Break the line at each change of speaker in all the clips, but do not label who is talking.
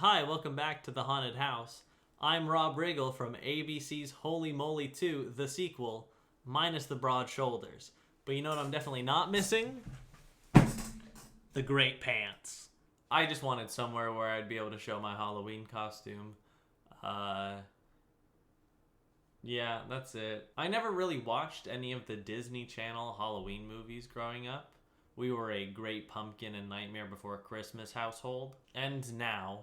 Hi, welcome back to The Haunted House. I'm Rob Riggle from ABC's Holy Moly 2, the sequel, minus the broad shoulders. But you know what I'm definitely not missing? The great pants. I just wanted somewhere where I'd be able to show my Halloween costume. Yeah, that's it. I never really watched any of the Disney Channel Halloween movies growing up. We were a Great Pumpkin and Nightmare Before Christmas household. And now,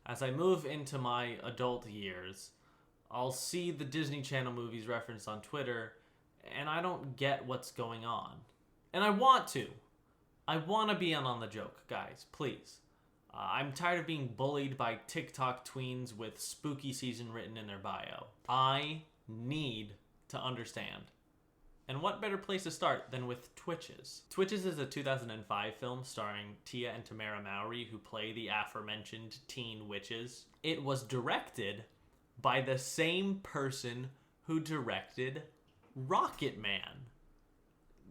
as I move into my adult years, I'll see the Disney Channel movies referenced on Twitter, and I don't get what's going on. And I want to. I want to be in on the joke, guys, please. I'm tired of being bullied by TikTok tweens with spooky season written in their bio. I need to understand. And what better place to start than with Twitches? Twitches is a 2005 film starring Tia and Tamara Mowry, who play the aforementioned teen witches. It was directed by the same person who directed Rocket Man,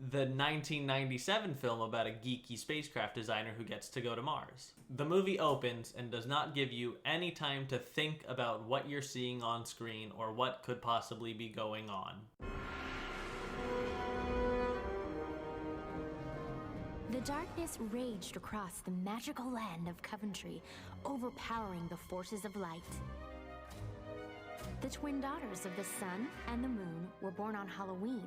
the 1997 film about a geeky spacecraft designer who gets to go to Mars. The movie opens and does not give you any time to think about what you're seeing on screen or what could possibly be going on.
The darkness raged across the magical land of Coventry, overpowering the forces of light. The twin daughters of the sun and the moon were born on Halloween,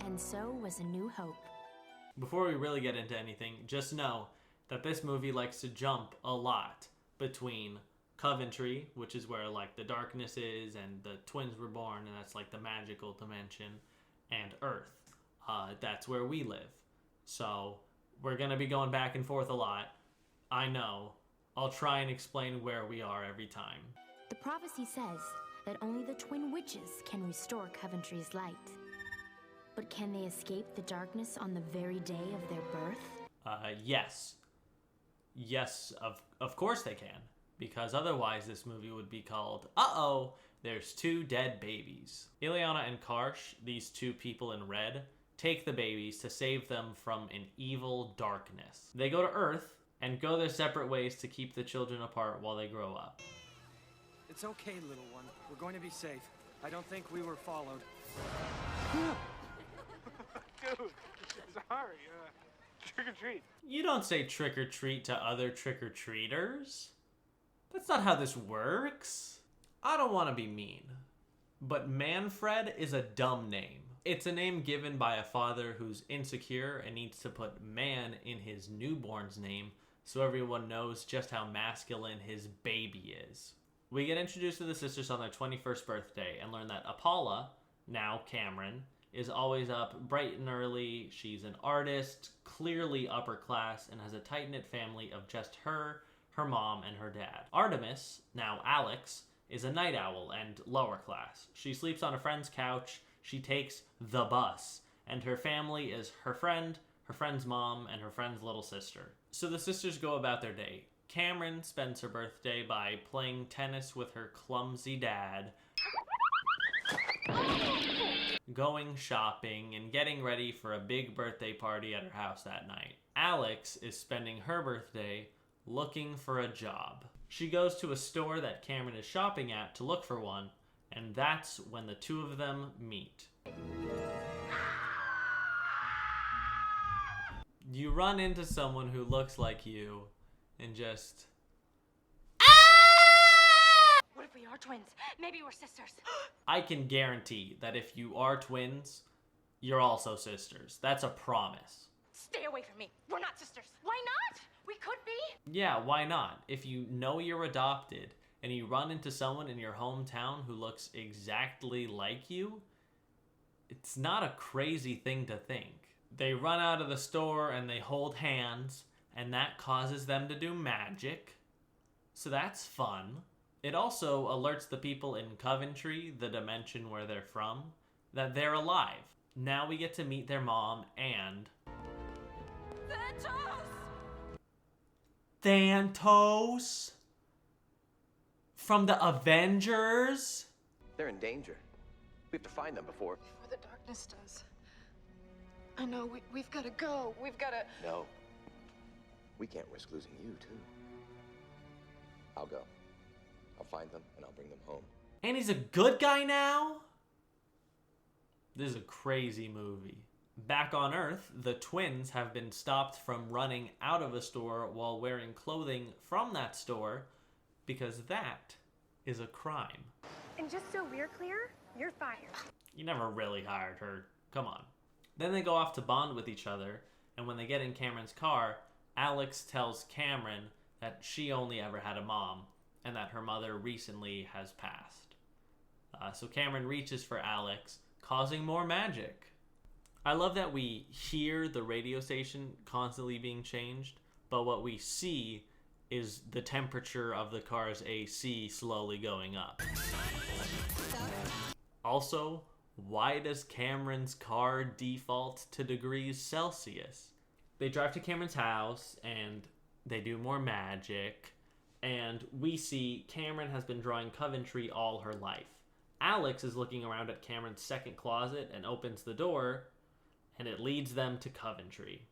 and so was a new hope.
Before we really get into anything, just know that this movie likes to jump a lot between Coventry, which is where like the darkness is and the twins were born, and that's like the magical dimension, and Earth. That's where we live. So we're going to be going back and forth a lot. I know. I'll try and explain where we are every time.
The prophecy says that only the twin witches can restore Coventry's light. But can they escape the darkness on the very day of their birth?
Yes. Yes, of course they can. Because otherwise this movie would be called, Uh-oh, There's Two Dead Babies. Ileana and Karsh, these two people in red, take the babies to save them from an evil darkness. They go to Earth and go their separate ways to keep the children apart while they grow up.
It's okay, little one. We're going to be safe. I don't think we were followed.
Dude, sorry. Trick or treat.
You don't say trick or treat to other trick-or-treaters. That's not how this works. I don't want to be mean, but Manfred is a dumb name. It's a name given by a father who's insecure and needs to put man in his newborn's name so everyone knows just how masculine his baby is. We get introduced to the sisters on their 21st birthday and learn that Apollo, now Cameron, is always up bright and early. She's an artist, clearly upper class, and has a tight-knit family of just her mom, and her dad. Artemis, now Alex, is a night owl and lower class. She sleeps on a friend's couch. She takes the bus, and her family is her friend's mom, and her friend's little sister. So the sisters go about their day. Cameron spends her birthday by playing tennis with her clumsy dad, going shopping, and getting ready for a big birthday party at her house that night. Alex is spending her birthday looking for a job. She goes to a store that Cameron is shopping at to look for one, and that's when the two of them meet. You run into someone who looks like you and just...
What if we are twins? Maybe we're sisters.
I can guarantee that if you are twins, you're also sisters. That's a promise.
Stay away from me. We're not sisters. Why not? We could be.
Yeah, why not? If you know you're adopted and you run into someone in your hometown who looks exactly like you, it's not a crazy thing to think. They run out of the store and they hold hands, and that causes them to do magic. So that's fun. It also alerts the people in Coventry, the dimension where they're from, that they're alive. Now we get to meet their mom and... Thanos? From the Avengers?
They're in danger. We have to find them before
the darkness does. I know, we've got to go. We've got to...
No. We can't risk losing you, too. I'll go. I'll find them and I'll bring them home.
And he's a good guy now? This is a crazy movie. Back on Earth, the twins have been stopped from running out of a store while wearing clothing from that store because that is a crime.
And just so we're clear, you're fired.
You never really hired her. Come on. Then they go off to bond with each other, and when they get in Cameron's car, Alex tells Cameron that she only ever had a mom and that her mother recently has passed. So Cameron reaches for Alex, causing more magic. I love that we hear the radio station constantly being changed, but what we see is the temperature of the car's AC slowly going up. Also, why does Cameron's car default to degrees Celsius? They drive to Cameron's house and they do more magic, and we see Cameron has been drawing Coventry all her life. Alex is looking around at Cameron's second closet and opens the door, and it leads them to Coventry.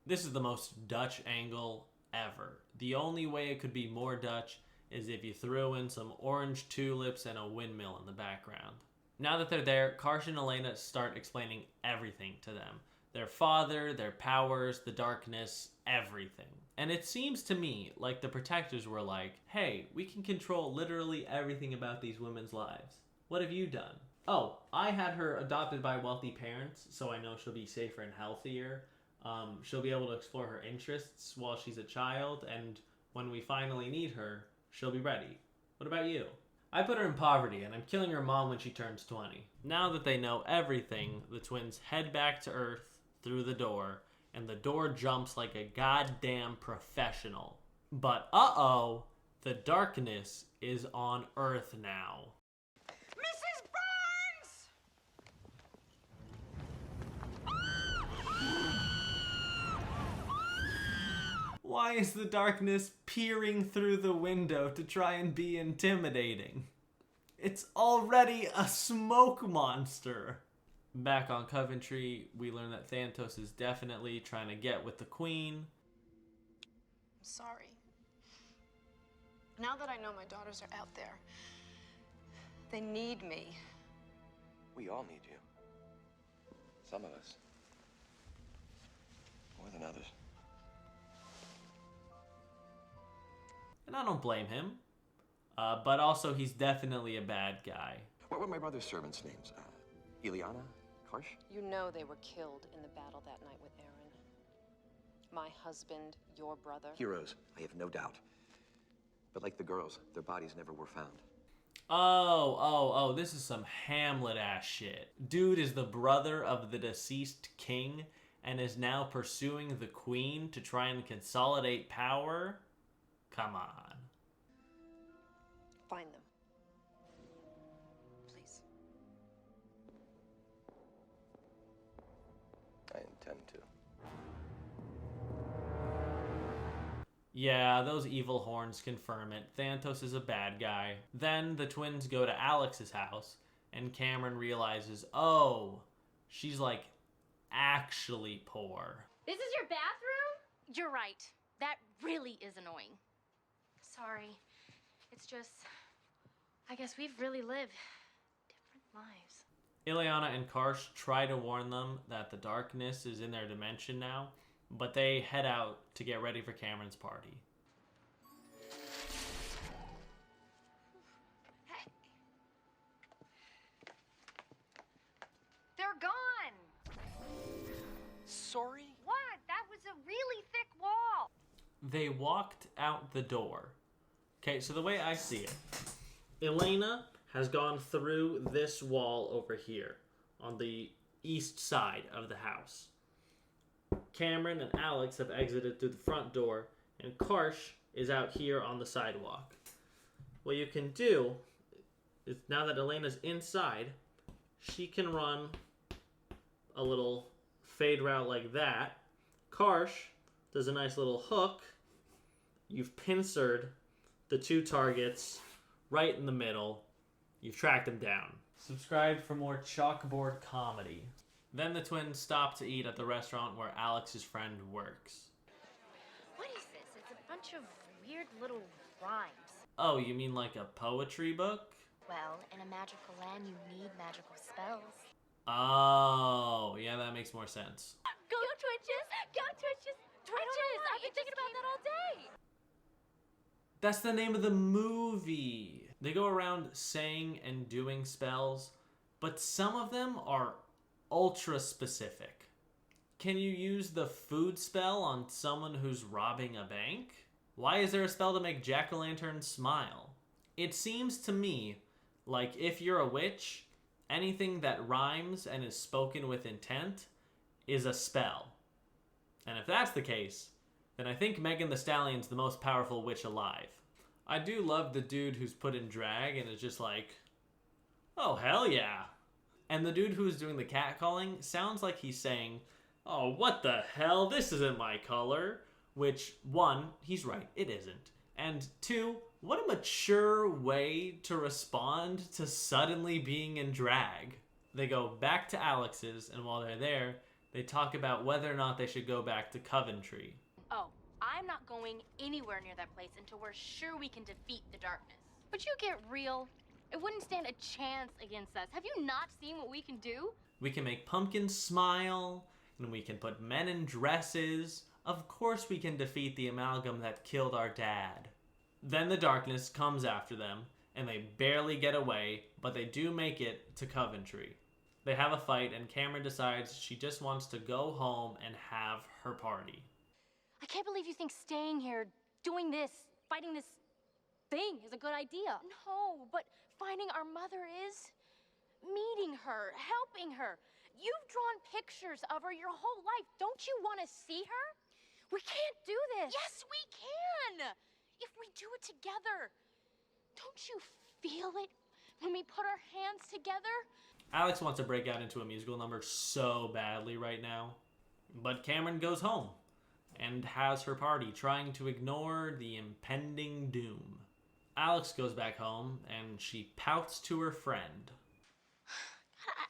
This is the most Dutch angle ever. The only way it could be more Dutch is if you threw in some orange tulips and a windmill in the background. Now that they're there, Karsh and Elena start explaining everything to them. Their father, their powers, the darkness, everything. And it seems to me like the protectors were like, hey, we can control literally everything about these women's lives. What have you done? Oh, I had her adopted by wealthy parents, so I know she'll be safer and healthier. She'll be able to explore her interests while she's a child, and when we finally need her, she'll be ready. What about you? I put her in poverty, and I'm killing her mom when she turns 20. Now that they know everything, the twins head back to Earth through the door, and the door jumps like a goddamn professional. But uh-oh, the darkness is on Earth now.
Mrs. Burns!
Why is the darkness peering through the window to try and be intimidating? It's already a smoke monster. Back on Coventry, we learn that Thanatos is definitely trying to get with the Queen.
I'm sorry. Now that I know my daughters are out there, they need me.
We all need you. Some of us. More than others.
And I don't blame him. But also, he's definitely a bad guy.
What were my brother's servants' names? Ileana? Karsh?
You know they were killed in the battle that night with Aaron. My husband, your brother.
Heroes, I have no doubt. But like the girls, their bodies never were found.
Oh, this is some Hamlet-ass shit. Dude is the brother of the deceased king and is now pursuing the Queen to try and consolidate power? Come on.
Find them. Please.
I intend to.
Yeah, those evil horns confirm it. Thanatos is a bad guy. Then the twins go to Alex's house, and Cameron realizes, oh, she's like actually poor.
This is your bathroom? You're right. That really is annoying. Sorry. It's just, I guess we've really lived different lives.
Ileana and Karsh try to warn them that the darkness is in their dimension now, but they head out to get ready for Cameron's party.
Hey. They're gone!
Sorry?
What? That was a really thick wall!
They walked out the door. Okay, so the way I see it, Elena has gone through this wall over here on the east side of the house. Cameron and Alex have exited through the front door, and Karsh is out here on the sidewalk. What you can do is, now that Elena's inside, she can run a little fade route like that. Karsh does a nice little hook. You've pincered the two targets right in the middle. You've tracked them down. Subscribe for more chalkboard comedy. Then the twins stop to eat at the restaurant where Alex's friend works.
What is bunch of weird little rhymes.
Oh, you mean like a poetry book?
Well, in a magical land, you need magical spells.
Oh, yeah, that makes more sense.
Go Twitches! Go Twitches! Twitches! I've been thinking about that all day!
That's the name of the movie. They go around saying and doing spells, but some of them are ultra specific. Can you use the food spell on someone who's robbing a bank? Why is there a spell to make jack-o'-lanterns smile? It seems to me like if you're a witch, anything that rhymes and is spoken with intent is a spell. And if that's the case, then I think Megan Thee Stallion's the most powerful witch alive. I do love the dude who's put in drag and is just like, oh, hell yeah. And the dude who's doing the catcalling sounds like he's saying, oh, what the hell? This isn't my color. Which, one, he's right, it isn't. And two, what a mature way to respond to suddenly being in drag. They go back to Alex's, and while they're there, they talk about whether or not they should go back to Coventry.
Oh, I'm not going anywhere near that place until we're sure we can defeat the darkness. But you get real. It wouldn't stand a chance against us. Have you not seen what we can do?
We can make pumpkins smile, and we can put men in dresses. Of course we can defeat the amalgam that killed our dad. Then the darkness comes after them, and they barely get away, but they do make it to Coventry. They have a fight, and Cameron decides she just wants to go home and have her party.
I can't believe you think staying here, doing this, fighting this thing is a good idea. No, but finding our mother is. Meeting her, helping her. You've drawn pictures of her your whole life. Don't you want to see her? We can't do this. Yes, we can. If we do it together. Don't you feel it when we put our hands together?
Alex wants to break out into a musical number so badly right now. But Cameron goes home and has her party, trying to ignore the impending doom. Alex goes back home and she pouts to her friend.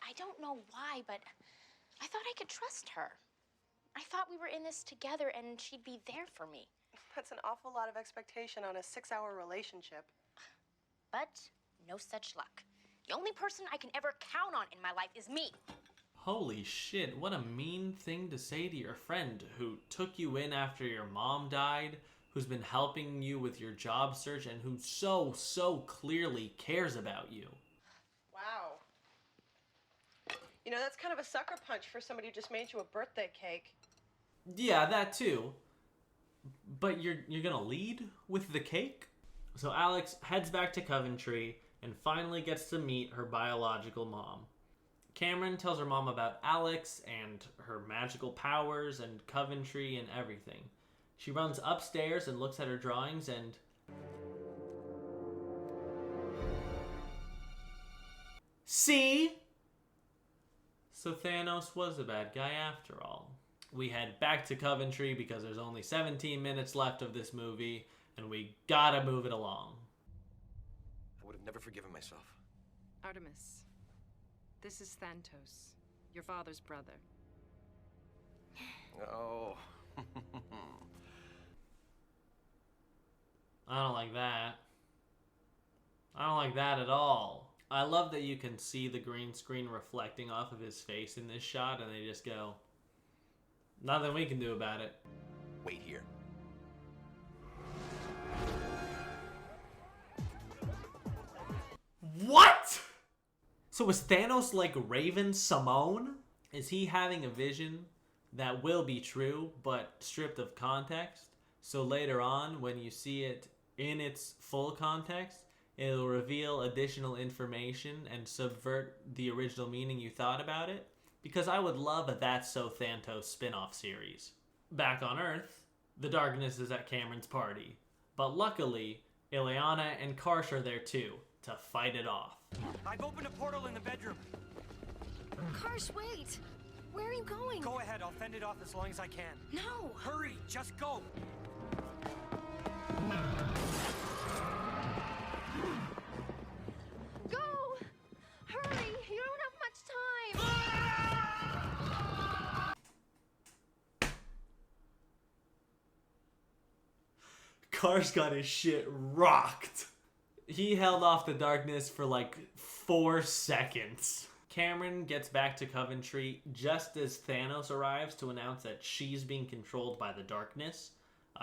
I don't know why, but I thought I could trust her. I thought we were in this together and she'd be there for me.
That's an awful lot of expectation on a 6-hour relationship.
But no such luck. The only person I can ever count on in my life is me.
Holy shit, what a mean thing to say to your friend who took you in after your mom died, who's been helping you with your job search, and who so clearly cares about you.
Wow. You know, that's kind of a sucker punch for somebody who just made you a birthday cake.
Yeah, that too. But you're gonna lead with the cake? So Alex heads back to Coventry and finally gets to meet her biological mom. Cameron tells her mom about Alex and her magical powers and Coventry and everything. She runs upstairs and looks at her drawings and... See? So Thanos was a bad guy after all. We head back to Coventry because there's only 17 minutes left of this movie, and we gotta move it along.
I would have never forgiven myself.
Artemis, this is Thantos, your father's brother.
Oh.
I don't like that. I don't like that at all. I love that you can see the green screen reflecting off of his face in this shot, and they just go, nothing we can do about it.
Wait here.
What? So is Thanos like Raven Simone? Is he having a vision that will be true, but stripped of context? So later on, when you see it in its full context, it'll reveal additional information and subvert the original meaning you thought about it? Because I would love a That's So Thanos spin-off series. Back on Earth, the darkness is at Cameron's party. But luckily, Ileana and Karsh are there too, to fight it off.
I've opened a portal in the bedroom.
Karsh, wait! Where are you going?
Go ahead, I'll fend it off as long as I can.
No!
Hurry, just go!
Go! Hurry! You don't have much time!
Karsh got his shit rocked. He held off the darkness for like 4 seconds. Cameron gets back to Coventry just as Thanos arrives to announce that she's being controlled by the darkness.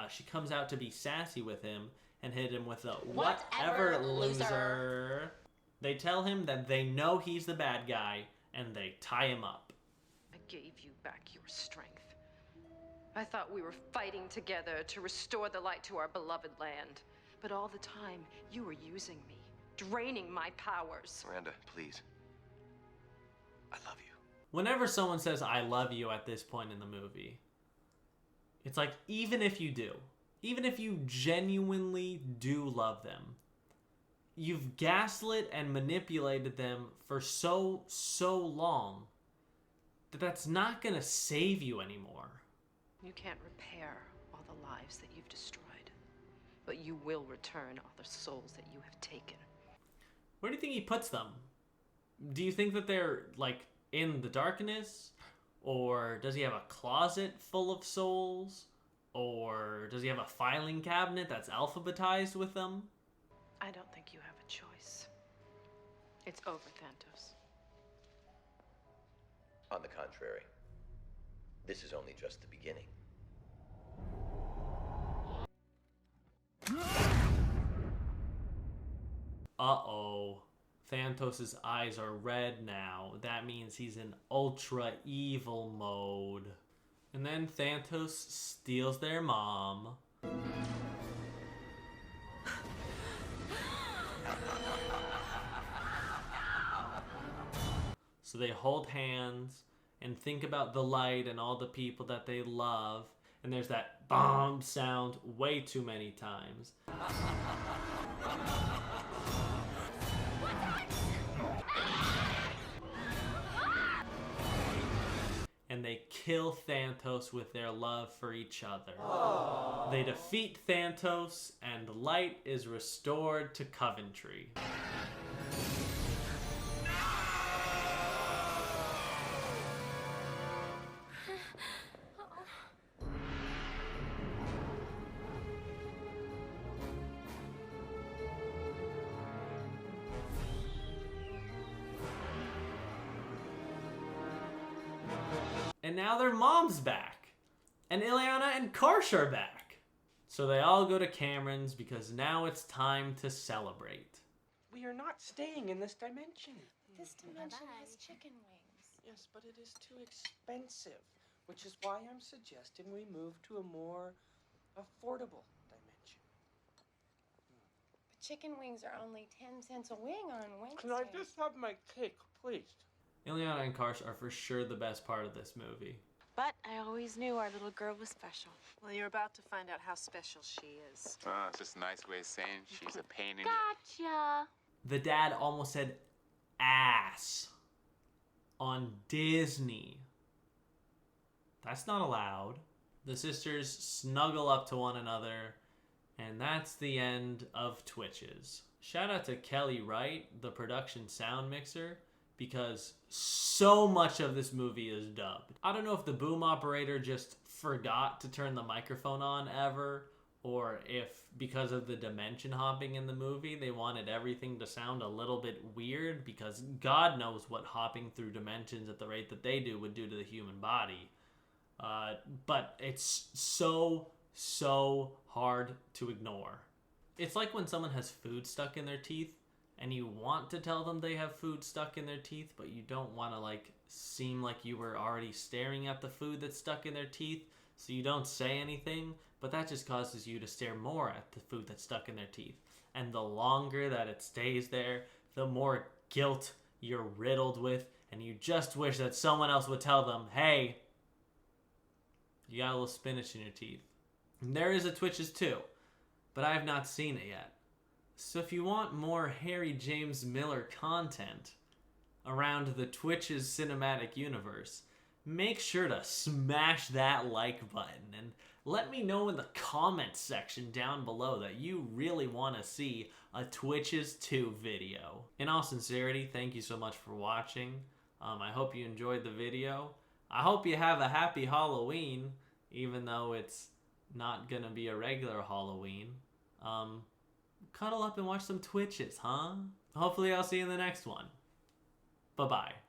She comes out to be sassy with him and hit him with a whatever loser. They tell him that they know he's the bad guy and they tie him up.
I gave you back your strength. I thought we were fighting together to restore the light to our beloved land. But all the time, you were using me, draining my powers.
Miranda, please. I love you.
Whenever someone says I love you at this point in the movie, it's like, even if you do, even if you genuinely do love them, you've gaslit and manipulated them for so long that that's not gonna save you anymore.
You can't repair all the lives that you've destroyed, but you will return all the souls that you have taken.
Where do you think he puts them? Do you think that they're, like, in the darkness? Or does he have a closet full of souls? Or does he have a filing cabinet that's alphabetized with them?
I don't think you have a choice. It's over, Thanos.
On the contrary, this is only just the beginning.
Uh-oh. Thanos' eyes are red now. That means he's in ultra evil mode. And then Thanos steals their mom. So they hold hands and think about the light and all the people that they love. And there's that bomb sound way too many times. And they kill Thanos with their love for each other. Aww. They defeat Thanos, and light is restored to Coventry. And now their mom's back. And Ileana and Karsh are back. So they all go to Cameron's because now it's time to celebrate.
We are not staying in this dimension.
This dimension has chicken wings.
Yes, but it is too expensive, which is why I'm suggesting we move to a more affordable dimension.
But chicken wings are only 10 cents a wing on Wednesday.
Can I just have my cake, please?
Ileana and Karsh are for sure the best part of this movie.
But I always knew our little girl was special.
Well, you're about to find out how special she is.
Oh, it's just a nice way of saying she's a pain in
Gotcha!
The dad almost said ass on Disney. That's not allowed. The sisters snuggle up to one another, and that's the end of Twitches. Shout out to Kelly Wright, the production sound mixer, because so much of this movie is dubbed. I don't know if the boom operator just forgot to turn the microphone on ever, or if because of the dimension hopping in the movie, they wanted everything to sound a little bit weird, because God knows what hopping through dimensions at the rate that they do would do to the human body. But it's so hard to ignore. It's like when someone has food stuck in their teeth, and you want to tell them they have food stuck in their teeth, but you don't want to, like, seem like you were already staring at the food that's stuck in their teeth, so you don't say anything, but that just causes you to stare more at the food that's stuck in their teeth. And the longer that it stays there, the more guilt you're riddled with, and you just wish that someone else would tell them, hey, you got a little spinach in your teeth. And there is a Twitches too, but I have not seen it yet. So if you want more Harry James Miller content around the Twitches cinematic universe, make sure to smash that like button and let me know in the comments section down below that you really want to see a Twitches 2 video. In all sincerity, thank you so much for watching. I hope you enjoyed the video. I hope you have a happy Halloween, even though it's not gonna be a regular Halloween. Cuddle up and watch some Twitches, huh? Hopefully I'll see you in the next one. Bye-bye.